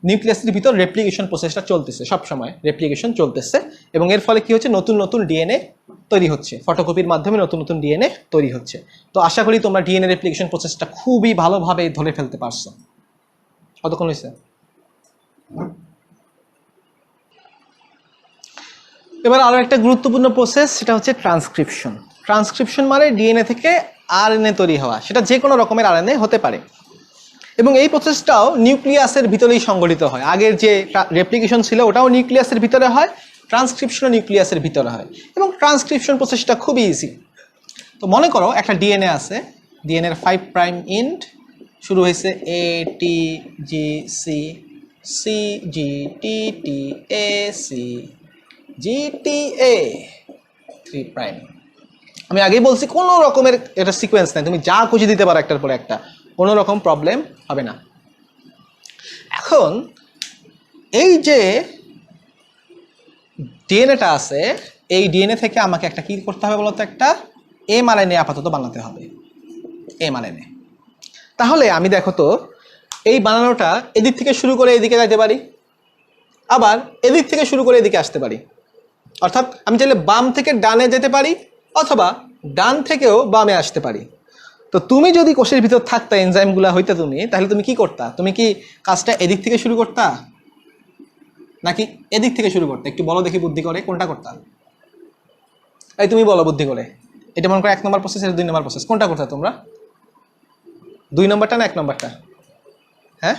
নিউক্লিয়াসের ভিতর রেপ্লিকেশন প্রসেসটা চলতেছে, সবসময় রেপ্লিকেশন চলতেছে। এবং এর ফলে কি হচ্ছে? নতুন নতুন ডিএনএ তৈরি হচ্ছে, ফটোকপির মাধ্যমে নতুন নতুন ডিএনএ তৈরি হচ্ছে। তো আশা করি তোমরা ডিএনএ রেপ্লিকেশন প্রসেসটা খুবই ভালোভাবে ধরে ফেলতে পারছো। কতক্ষণ হয়েছে? এবার আরো একটা গুরুত্বপূর্ণ প্রসেস, সেটা হচ্ছে ট্রান্সক্রিপশন। ট্রান্সক্রিপশন মানে ডিএনএ থেকে আরএনএ তৈরি হওয়া, সেটা যে কোনো রকমের আরএনএ হতে পারে। এবং এই প্রসেসটাও নিউক্লিয়াসের ভিতরেই সংগঠিত হয়। আগের যে রেপ্লিকেশন ছিল ওটাও নিউক্লিয়াসের ভিতরে হয়, ট্রান্সক্রিপশনও নিউক্লিয়াসের ভিতরে হয়। এবং ট্রান্সক্রিপশন প্রসেসটা খুবই ইজি। তো মনে করো একটা ডিএনএ আছে, ডিএনএ এর 5 প্রাইম এন্ড শুরু হয়েছে A T G C, C G T T A C, G T A 3 prime. আমি আগেই বলছি কোনো রকমের এটা সিকোয়েন্স নাই, তুমি যা খুশি দিতে পারো একটার পরে একটা, কোনো রকম প্রবলেম হবে না। এখন এই যে ডিএনএটা আছে, এই ডিএনএ থেকে আমাকে একটা কি করতে হবে বলতো, একটা এমআরএনএ আপাতত বানাতে হবে, এমআরএনএ। তাহলে আমি দেখো তো এই বানানোটা এদিক থেকে শুরু করে এদিকে যাইতে পারি, আবার এদিক থেকে শুরু করে এদিকে আসতে পারি। অর্থাৎ আমি চাইলে বাম থেকে ডানে যেতে পারি অথবা ডান থেকেও বামে আসতে পারি। তো তুমি যদি কোষের ভিতর থাকতা, এনজাইমগুলো হইতে তুমি, তাহলে তুমি কি করতা? তুমি কি কাজটা এদিক থেকে শুরু করতা নাকি এদিক থেকে শুরু করতে? একটু বলো দেখি বুদ্ধি করে, কোনটা করতা? এই তুমি বলো বুদ্ধি করে। এটা মনে করো 1 নম্বর প্রসেস, এটা 2 নম্বর প্রসেস, কোনটা করতা তোমরা? 2 নম্বরটা না 1 নম্বরটা? হ্যাঁ,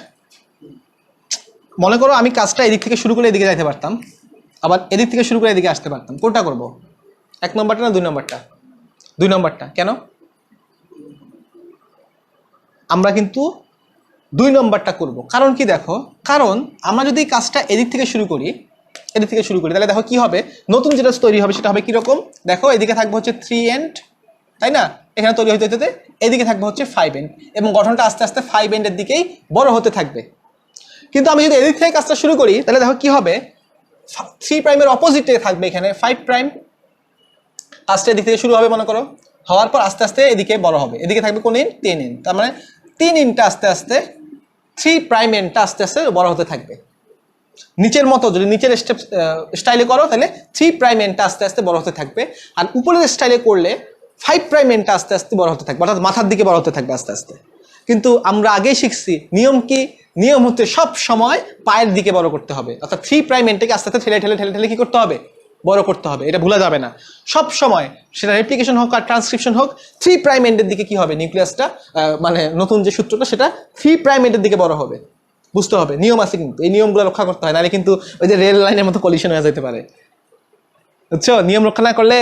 মনে করো আমি কাজটা এদিক থেকে শুরু করে এদিকে যাইতে পারতাম, আবার এদিক থেকে শুরু করে এদিকে আসতে পারতাম, কোনটা করব? 1 নম্বরটা না 2 নম্বরটা? 2 নম্বরটা। কেন? আমরা কিন্তু 2 নম্বরটা করব। কারণ কি দেখো, কারণ আমরা যদি কাজটা এদিক থেকে শুরু করি, এদিক থেকে শুরু করি, তাহলে দেখো কি হবে, নতুন যেটা তৈরি হবে সেটা হবে কিরকম দেখো, এদিকে থাকবে হচ্ছে 3 এন্ড, তাই না? এখানে তৈরি হতে হতে এদিকে থাকবে হচ্ছে 5 এন্ড, এবং গঠনটা আস্তে আস্তে 5 এন্ডের দিকেই বড় হতে থাকবে। কিন্তু আমি যদি এদিক থেকে কাজটা শুরু করি, তাহলে দেখো কি হবে, 3 প্রাইমের অপোজিটে থাকবে এখানে 5 প্রাইম। কাজটা এদিক থেকে শুরু হবে মনে করো, হওয়ার পর আস্তে আস্তে এদিকে বড় হবে, এদিকে থাকবে কোন এন্ড? 10 এন্ড। তার মানে 3 এন্ডটা আস্তে আস্তে 3 প্রাইম এন্ডটা আস্তে আস্তে বড় হতে থাকবে। নিচের মতো যদি নিচের স্টাইলে করো তাহলে 3 প্রাইম এন্ডটা আস্তে আস্তে বড় হতে থাকবে, আর উপরের স্টাইলে করলে 5 প্রাইম এন্ডটা আস্তে আস্তে বড় হতে থাকবে, অর্থাৎ মাথার দিকে বড় হতে থাকবে আস্তে আস্তে। কিন্তু আমরা আগেই শিখছি নিয়ম কি, নিয়ম হচ্ছে সব সময় পায়ের দিকে বড় করতে হবে, অর্থাৎ 3 প্রাইম এন্ডটাকে আস্তে আস্তে ঠেলে ঠেলে ঠেলে ঠেলে কি করতে হবে, বড় করতে হবে। এটা ভুলা যাবে না সব সময়, সেটা রেপ্লিকেশন হোক আর ট্রান্সক্রিপশন হোক, 3 প্রাইম এন্ডের দিকে কি হবে, নিউক্লিয়াসটা মানে নতুন যে সূত্রটা সেটা 3 প্রাইম এন্ডের দিকে বড় হবে। বুঝতে হবে, নিয়ম আছে কিন্তু, এই নিয়মগুলো রক্ষা করতে হয়, নাহলে কিন্তু ওই যে রেল লাইনের মতো কলিশন হয়ে যেতে পারে, বুঝছো? নিয়ম রক্ষা না করলে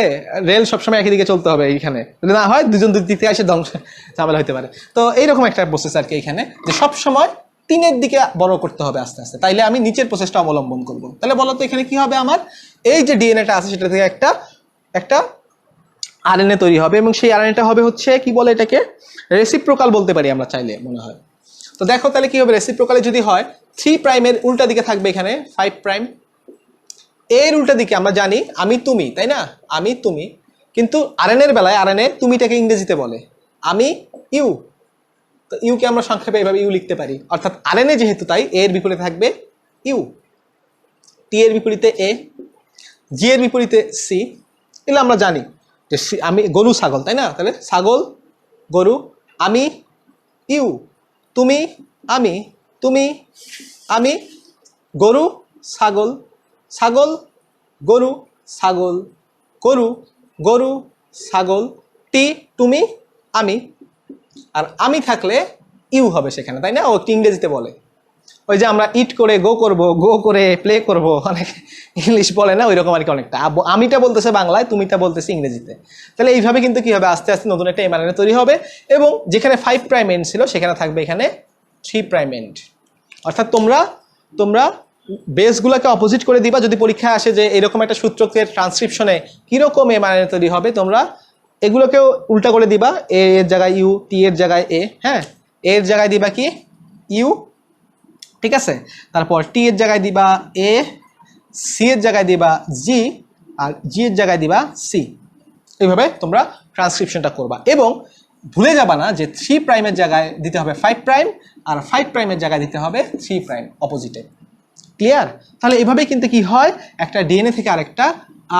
রেল সবসময় একই দিকে চলতে হবে, এইখানে যদি না হয় দুজন দুই দিক থেকে এসে ধ্বংস ঝামেলা হতে পারে। তো এইরকম একটা প্রসেস আর কি এখানে, যে সবসময় 3-এর দিকে বড় করতে হবে আস্তে আস্তে, তাইলে আমি নিচের প্রসেসটা অবলম্বন করবো। তাহলে বলো তো এখানে কি হবে, আমার এই যে ডিএনএটা আছে সেটা থেকে একটা আরএনএ তৈরি হবে, এবং সেই আরএনএটা হবে হচ্ছে কি বলে এটাকে, রেসিপ্রোকাল বলতে পারি আমরা চাইলে মনে হয়। তো দেখো তাহলে কি হবে, রেসিপ্রোকালে যদি হয় 3 প্রাইমের উল্টা দিকে থাকবে এখানে 5 প্রাইম, এর উল্টা দিকে আমরা জানি আমি তুমি, তাই না? আমি তুমি, কিন্তু আরএনএর বেলায় আরএনএ তুমিটাকে ইংরেজিতে বলে আমি ইউ। তো ইউকে আমরা সংক্ষেপে এইভাবে ইউ লিখতে পারি, অর্থাৎ আরএনএ যেহেতু তাই এর বিপরীতে থাকবে ইউ, টি এর বিপরীতে এ, জি এর বিপরীতে সি। এগুলো আমরা জানি যে আমি গরু ছাগল, তাই না? তাহলে ছাগল গরু, আমি ইউ, তুমি আমি, তুমি আমি, গরু ছাগল, ছাগল গরু, ছাগল গরু, গরু ছাগল, টি তুমি আমি, আর আমি থাকলে ইউ হবে সেখানে, তাই না? ও একটি ইংরেজিতে বলে, ওই যে আমরা ইট করে গো করব, গো করে প্লে করব, অনেক ইংলিশ বলে না, ওই রকম আর কি অনেকটা। আমিটা বলতেছে বাংলায়, তুমিটা বলতেছে ইংরেজিতে। তাহলে এইভাবে কিন্তু কি হবে, আস্তে আস্তে নতুন একটা এমআরএনএ তৈরি হবে, এবং যেখানে 5 প্রাইম এন্ড ছিল সেখানে থাকবে এখানে 3 প্রাইম এন্ড। অর্থাৎ তোমরা বেসগুলোকে অপোজিট করে দিবা, যদি পরীক্ষায় আসে যে এরকম একটা সূত্রকে ট্রান্সক্রিপশনে কিরকম এমআরএনএ তৈরি হবে, তোমরা এগুলোকেও উল্টা করে দিবা, এ এর জায়গায় ইউ, টি এর জায়গায় এ, হ্যাঁ, এর জায়গায় দিবা কি ইউ, ঠিক আছে? তারপর টি এর জায়গায় দিবা এ, সি এর জায়গায় দিবা জি, আর জি এর জায়গায় দিবা সি। এইভাবে তোমরা ট্রান্সক্রিপশনটা করবা, এবং ভুলে যাবা না যে 3 প্রাইমের জায়গায় দিতে হবে 5 প্রাইম, আর 5 প্রাইমের জায়গায় দিতে হবে 3 প্রাইম অপোজিটে। ক্লিয়ার? তাহলে এভাবেই কিন্তু কি হয়, একটা ডিএনএ থেকে আরেকটা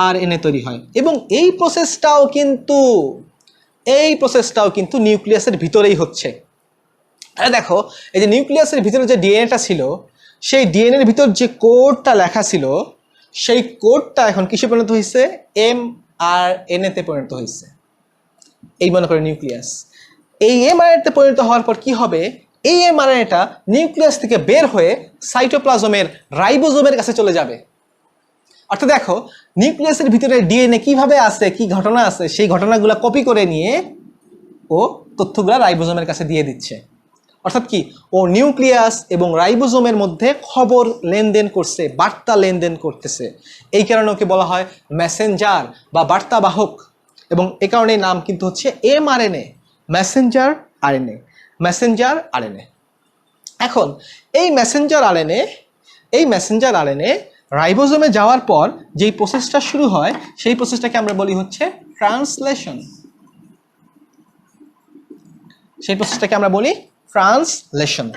আরএনএ তৈরি হয়, এবং এই প্রসেসটাও কিন্তু নিউক্লিয়াসের ভিতরেই হচ্ছে। আরে দেখো, এই যে নিউক্লিয়াসের ভিতরে যে ডিএনএটা ছিল, সেই ডিএনএর ভিতর যে কোডটা লেখা ছিল, সেই কোডটা এখন কিসে পরিণত হয়েছে, এমআরএনএতে পরিণত হয়েছে। এই মনে করে নিউক্লিয়াস, এই এমআরএনএতে পরিণত হওয়ার পর কি হবে, এই এমআরএনএটা নিউক্লিয়াস থেকে বের হয়ে সাইটোপ্লাজমের রাইবোজোমের কাছে চলে যাবে। অর্থাৎ দেখো নিউক্লিয়াসের ভিতরে ডিএনএ কিভাবে আছে, কি ঘটনা আছে, সেই ঘটনাগুলো কপি করে নিয়ে ও তথ্যগুলো রাইবোজোমের কাছে দিয়ে দিচ্ছে। অর্থাৎ কি, ও নিউক্লিয়াস এবং রাইবোজোমের মধ্যে খবর লেনদেন করছে, বার্তা লেনদেন করতেছে। এই কারণে ওকে বলা হয় মেসেঞ্জার বা বার্তাবাহক, এবং এ কারণে নাম কিন্তু হচ্ছে mRNA, Messenger RNA, Messenger RNA. এখন এই মেসেঞ্জার আরএনএ রাইবোজোমে যাওয়ার পর যেই প্রসেসটা শুরু হয় সেই প্রসেসটাকে আমরা বলি হচ্ছে ট্রান্সলেশন। সেই প্রসেসটাকে আমরা বলি ট্রান্সলেশন।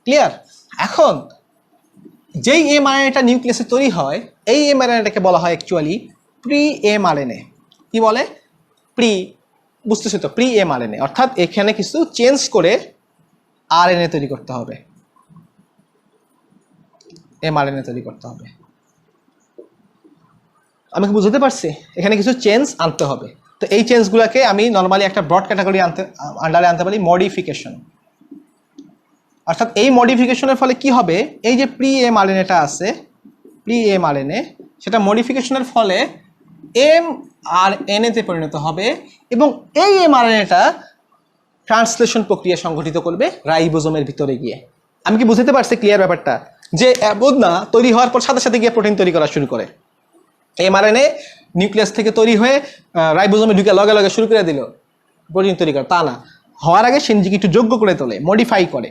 ক্লিয়ার? এখন যেই এমআরএনএটা নিউক্লিয়াসে তৈরি হয়, এই এমআরএনএটাকে বলা হয় অ্যাকচুয়ালি প্রি এমআরএনএ। কি বলে? বুঝতেছি তো, প্রি এমআরএনএ। অর্থাৎ এখানে কিছু চেঞ্জ করে আরএনএ তৈরি করতে হবে, এমআরএনএ তৈরি করতে হবে। আমি কি বুঝতে পারছি? এখানে কিছু চেঞ্জ আনতে হবে। তো এই চেঞ্জগুলোকে আমি নর্মালি একটা ব্রড ক্যাটাগরি আন্ডারে আনতে পারি মডিফিকেশন। অর্থাৎ এই মডিফিকেশনের ফলে কি হবে, এই যে প্রি এমআরএনএটা আছে, প্রি এমআরএনএ, সেটা মডিফিকেশনের ফলে এমআরএনএতে পরিণত হবে, এবং এই এমআরএনএটা ট্রান্সলেশন প্রক্রিয়া সংঘটিত করবে রাইবোজোমের ভিতরে গিয়ে। আমি কি বুঝতে পারছি ক্লিয়ার ব্যাপারটা? যে না তৈরি হওয়ার পর সাথে সাথে গিয়ে প্রোটিন তৈরি করা শুরু করে। এমআরএনএ নিউক্লিয়াস থেকে তৈরি হয়ে রাইবোজোমে ঢুকে লগে লগে শুরু করে দিল প্রোটিন তৈরি করা, তা না। হওয়ার আগে সে নিজেকে একটু যোগ্য করে তোলে, মডিফাই করে।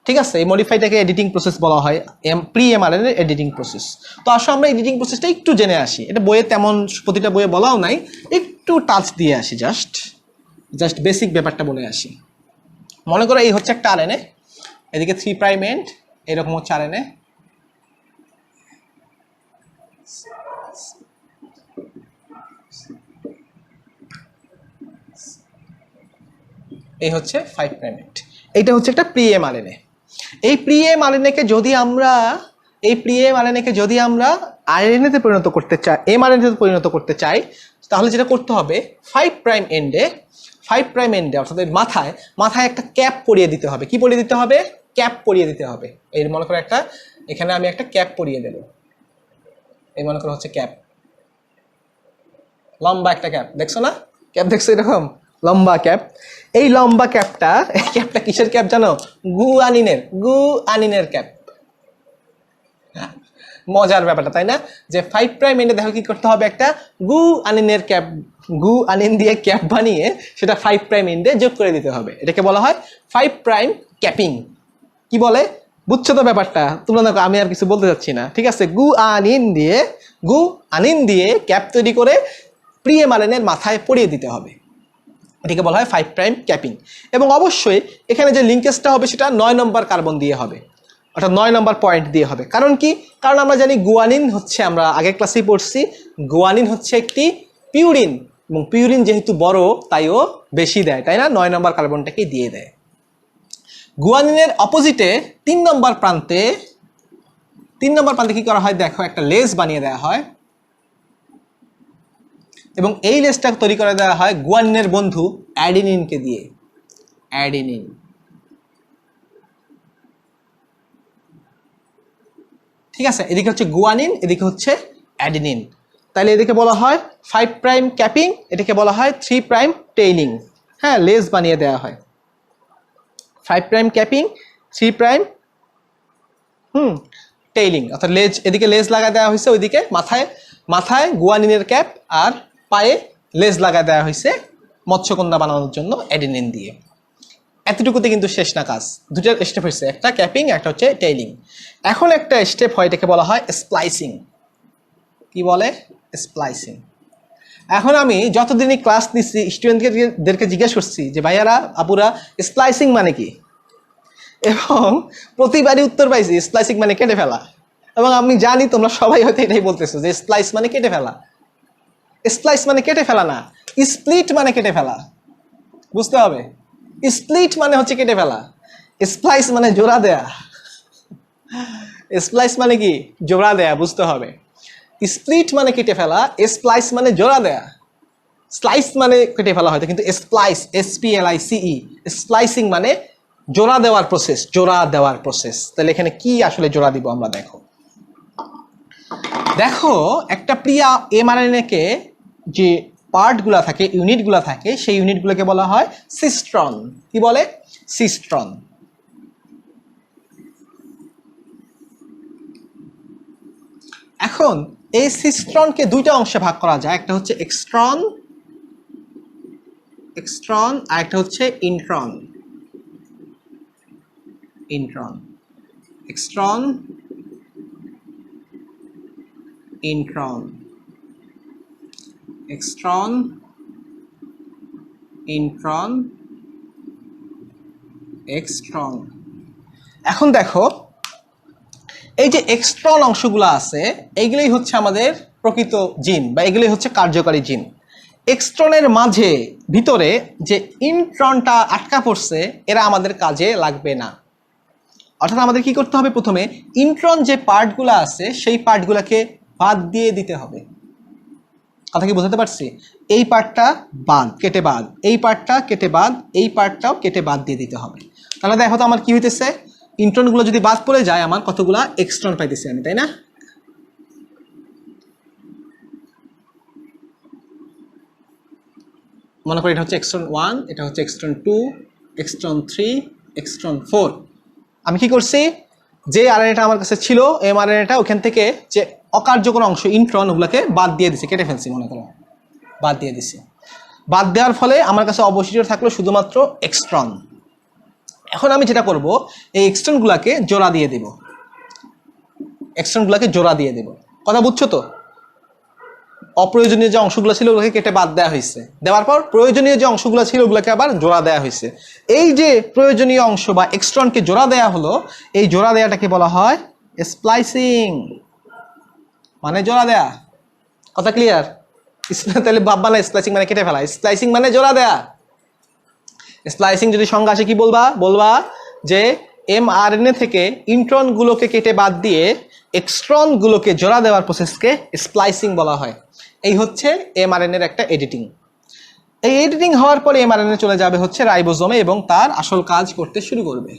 ঠিক আছে? এই মডিফাইটাকে এডিটিং প্রসেস বলা হয়, প্রি এমআরএনএ এডিটিং প্রসেস। তো আসলে আমরা এডিটিং প্রসেসটা একটু জেনে আসি। এটা বইয়ে তেমন প্রতিটা বইয়ে বলাও নাই, একটু টাচ দিয়ে আসি, জাস্ট বেসিক ব্যাপারটা বলে আসি। মনে করো এই হচ্ছে একটা আরএনএ, এদিকে 3' এন্ড, এরকম হচ্ছে আরএনএ। এই হচ্ছে 5' এন্ড। এইটা হচ্ছে একটা প্রি এমআরএনএ। এই প্রি এমআরএনএকে যদি আমরা আরএনএতে পরিণত করতে চাই, এমআরএনএতে পরিণত করতে চাই, তাহলে যেটা করতে হবে 5' এন্ডে অর্থাৎ এর মাথায় একটা ক্যাপ পরিয়ে দিতে হবে। কি পরিয়ে দিতে হবে? ক্যাপ পরিয়ে দিতে হবে। এই মনে করো এখানে আমি একটা ক্যাপ পরিয়ে দেব। এই মনে করো হচ্ছে ক্যাপ, লম্বা একটা ক্যাপ, দেখছো না? ক্যাপ দেখছো এরকম লম্বা ক্যাপ। এই লম্বা ক্যাপটা কিসের ক্যাপ জানো? গুয়ানিনের ক্যাপ। মজার ব্যাপারটা, তাই না? যে 5' এন্ডে দেখো কি করতে হবে, একটা গুয়ানিন দিয়ে ক্যাপ বানিয়ে সেটা 5' এন্ডে যোগ করে দিতে হবে। এটাকে বলা হয় 5' ক্যাপিং। কি বলে? বুঝছো তো ব্যাপারটা? তোমরা দেখো, আমি আর কিছু বলতে চাচ্ছি না। ঠিক আছে? গুয়ানিন দিয়ে ক্যাপ তৈরি করে প্রি এমআরএনএর মাথায় পরিয়ে দিতে হবে। এটাকে বলা হয় 5' ক্যাপিং। এবং অবশ্যই এখানে যে লিঙ্কেজটা হবে সেটা 9 নম্বর কার্বন দিয়ে হবে, অর্থাৎ 9 নম্বর পয়েন্ট দিয়ে হবে। কারণ কি? কারণ আমরা জানি গুয়ানিন হচ্ছে, আমরা আগের ক্লাসেই পড়ছি, গুয়ানিন হচ্ছে একটি পিউরিন, এবং পিউরিন যেহেতু বড় তাই ও বেশি দেয়, তাই না? 9 নম্বর কার্বনটাকে দিয়ে দেয়। গুয়ানিনের অপোজিটে 3 নম্বর প্রান্তে কি করা হয় দেখো, একটা লেজ বানিয়ে দেওয়া হয়, এবং এই লেজটা তৈরি করে দেওয়া হয় গুয়ানিনের বন্ধু অ্যাডিনিনকে দিয়ে। অ্যাডিনিন। ঠিক আছে? এদিকে হচ্ছে গুয়ানিন, এদিকে হচ্ছে অ্যাডিনিন। তাহলে এদিকে বলা হয় 5' ক্যাপিং, এটাকে বলা হয় 3' টেইলিং। হ্যাঁ, লেজ বানিয়ে দেওয়া হয়। 5' ক্যাপিং, 3' টেইলিং, অর্থাৎ লেজ, এদিকে লেজ লাগা দেওয়া হয়েছে, ওইদিকে মাথায় গুয়ানিনের ক্যাপ, আর পায়ে লেজ লাগা দেওয়া হয়েছে মৎস্যকন্যা বানানোর জন্য অ্যাডিনিন দিয়ে। এতটুকুতে কিন্তু শেষ না কাজ। দুটো স্টেপ হয়েছে, একটা ক্যাপিং, একটা হচ্ছে টেইলিং। এখন একটা স্টেপ হয়, এটাকে বলা হয় স্প্লাইসিং। কি বলে? স্প্লাইসিং। এখন আমি যতদিনই ক্লাস নিচ্ছি স্টুডেন্টদেরকে জিজ্ঞেস করছি যে ভাইয়ারা, আপুরা, স্প্লাইসিং মানে কি? এবং প্রতিবারই উত্তর পাইছি স্প্লাইসিং মানে কেটে ফেলা। এবং আমি জানি তোমরা সবাই হয়তো এটাই বলতেছো যে স্প্লাইস মানে কেটে ফেলা। স্প্লাইস মানে কেটে ফেলা না, স্প্লিট মানে কেটে ফেলা। বুঝতে হবে, স্প্লিট মানে হচ্ছে কেটে ফেলা, স্প্লাইস মানে জোড়া দেয়া। স্প্লাইস মানে কি? জোড়া দেয়া, বুঝতে হবে। স্প্লিট মানে কেটে ফেলা, স্প্লাইস মানে জোড়া দেয়া। স্লাইস মানে কেটে ফেলা হয়তো, কিন্তু স্প্লাইস, SPLICE, স্প্লাইসিং মানে জোড়া দেওয়ার প্রসেস। তাহলে এখানে কি আসলে জোড়া দিব আমরা, দেখো। দেখো একটা প্রিয়া এমআরএনএ কে যে পার্টগুলো থাকে, ইউনিটগুলো থাকে, সেই ইউনিটগুলোকে বলা হয় সিস্ট্রন। কি বলে? সিস্ট্রন। এখন এই সিস্ট্রনকে দুইটা অংশে ভাগ করা যায়, একটা হচ্ছে এক্সট্রন আর একটা হচ্ছে intron. Exon, intron, exon, intron, exon. এখন দেখো এই যে এক্সট্রন অংশগুলো আছে, এইগুলোই হচ্ছে আমাদের প্রকৃত জিন বা এগুলোই হচ্ছে কার্যকারী জিন। এক্সট্রনের মাঝে ভিতরে যে ইন্ট্রনটা আটকা পড়ছে, এরা আমাদের কাজে লাগবে না। অর্থাৎ আমাদের কি করতে হবে? প্রথমে ইন্ট্রন যে পার্টগুলো আছে সেই পার্টগুলোকে বাদ দিয়ে দিতে হবে। কথা কি বোঝাতে পারছি? এই পার্টটা বাদ, কেটে বাদ, এই পার্টটা কেটে বাদ, এই পার্টটাও কেটে বাদ দিয়ে দিতে হবে। তাহলে দেখো তো আমার কি হইতেছে, ইন্ট্রনগুলো যদি বাদ পড়ে যায় আমার কতগুলা এক্সট্রন পাইতেছি আমি, তাই না? মনে করি এটা হচ্ছে এক্সট্রন 1, এটা হচ্ছে এক্সট্রন 2, এক্সট্রন 3, এক্সট্রন 4। আমি কি করছি, যে আরএনএটা আমার কাছে ছিল এমআরএনএটা, ওখান থেকে যে অকার্যকর অংশ ইন্ট্রন ওগুলোকে বাদ দিয়ে দিছি, কেটে ফেলছি, মনে করো বাদ দিয়ে দিছি। বাদ দেওয়ার ফলে আমার কাছে অবশিষ্ট থাকলো শুধুমাত্র এক্সট্রন। এখন আমি যেটা করব, এই এক্সট্রনগুলোকে জোড়া দিয়ে দেব, কথা বুঝছো তো? অপ্রয়োজনীয় যে অংশগুলো ছিল ওগুলোকে কেটে বাদ দেওয়া হয়েছে, দেওয়ার পর প্রয়োজনীয় যে অংশগুলো ছিল ওগুলোকে আবার জোড়া দেওয়া হয়েছে। এই যে প্রয়োজনীয় অংশ বা এক্সট্রনকে জোড়া দেওয়া হলো, এই জোড়া দেওয়াটাকে বলা হয় স্প্লাইসিং, মানে জোড়া দেয়া। কথা ক্লিয়ার? তাহলে ভাববা না স্প্লাইসিং মানে কেটে ফেলা, স্প্লাইসিং মানে জোড়া দেয়া। স্প্লাইসিং যদি সংজ্ঞা আসে কি বলবা যে এমআরএনএ থেকে ইন্ট্রনগুলোকে কেটে বাদ দিয়ে এক্সট্রনগুলোকে জোড়া দেওয়ার প্রসেসকে স্প্লাইসিং বলা হয়। এই হচ্ছে এমআরএনএর একটা এডিটিং। এই এডিটিং হওয়ার পরে এমআরএনএ চলে যাবে হচ্ছে রাইবোজোমে এবং তার আসল কাজ করতে শুরু করবে।